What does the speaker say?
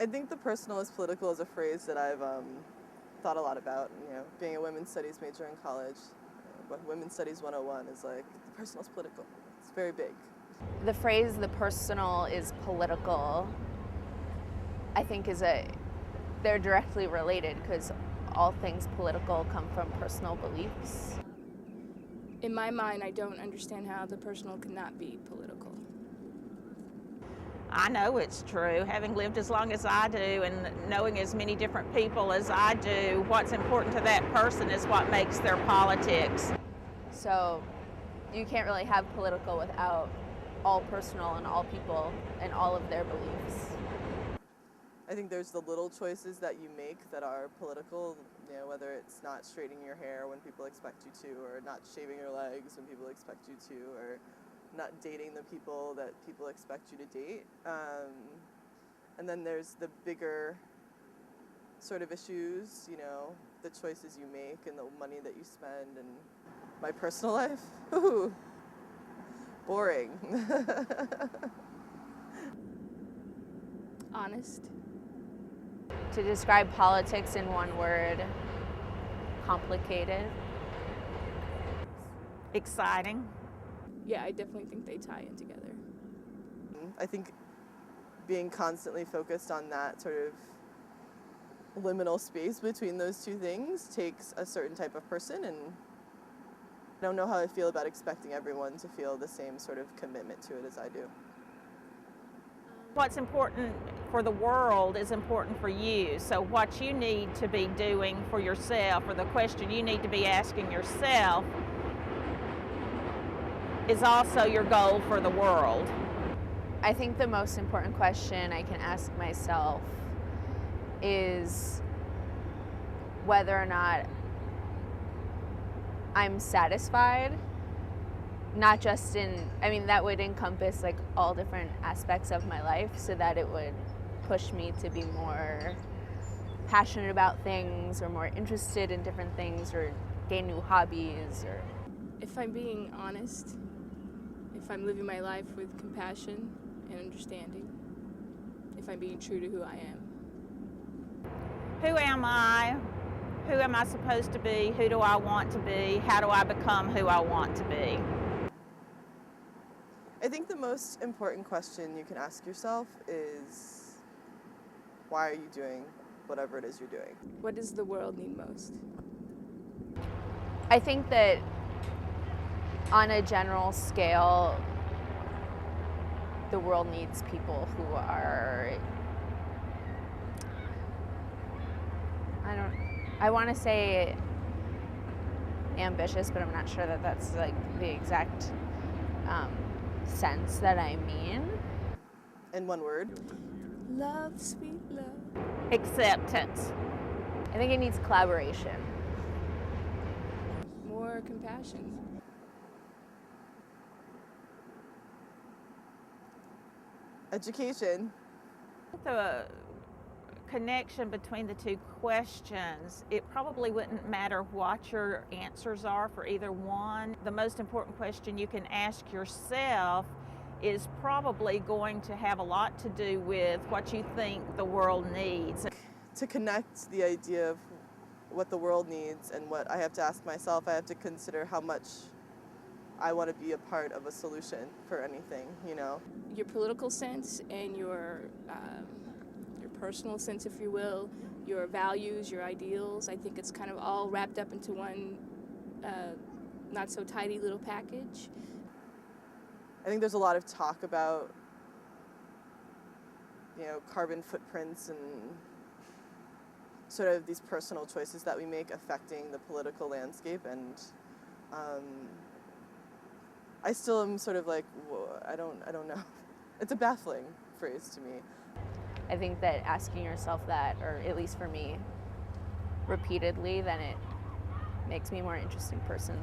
I think the personal is political is a phrase that I've thought a lot about. Being a women's studies major in college, Women's Studies 101 is like, the personal is political. It's very big. The phrase "the personal is political," I think they're directly related because all things political come from personal beliefs. In my mind, I don't understand how the personal cannot be political. I know it's true. Having lived as long as I do and knowing as many different people as I do, what's important to that person is what makes their politics. So you can't really have political without all personal and all people and all of their beliefs. I think there's the little choices that you make that are political, whether it's not straightening your hair when people expect you to, or not shaving your legs when people expect you to, or not dating the people that people expect you to date. And then there's the bigger sort of issues, the choices you make and the money that you spend. And my personal life, ooh, boring. Honest. To describe politics in one word, complicated. Exciting. Yeah, I definitely think they tie in together. I think being constantly focused on that sort of liminal space between those two things takes a certain type of person, and I don't know how I feel about expecting everyone to feel the same sort of commitment to it as I do. What's important for the world is important for you. So what you need to be doing for yourself, or the question you need to be asking yourself, is also your goal for the world. I think the most important question I can ask myself is whether or not I'm satisfied, not just that would encompass like all different aspects of my life, so that it would push me to be more passionate about things or more interested in different things or gain new hobbies. Or If I'm being honest, if I'm living my life with compassion and understanding, if I'm being true to who I am. Who am I? Who am I supposed to be? Who do I want to be? How do I become who I want to be? I think the most important question you can ask yourself is, why are you doing whatever it is you're doing? What does the world need most? I think that on a general scale, the world needs people who are, I want to say ambitious, but I'm not sure that that's like the exact sense that I mean. In one word? Love, sweet love. Acceptance. I think it needs collaboration. More compassion. Education. The connection between the two questions, it probably wouldn't matter what your answers are for either one. The most important question you can ask yourself is probably going to have a lot to do with what you think the world needs. To connect the idea of what the world needs and what I have to ask myself, I have to consider how much I want to be a part of a solution for anything, Your political sense and your personal sense, if you will, your values, your ideals. I think it's kind of all wrapped up into one not so tidy little package. I think there's a lot of talk about, carbon footprints and sort of these personal choices that we make affecting the political landscape, and I still am sort of like, whoa, I don't know. It's a baffling phrase to me. I think that asking yourself that, or at least for me, repeatedly, then it makes me a more interesting person.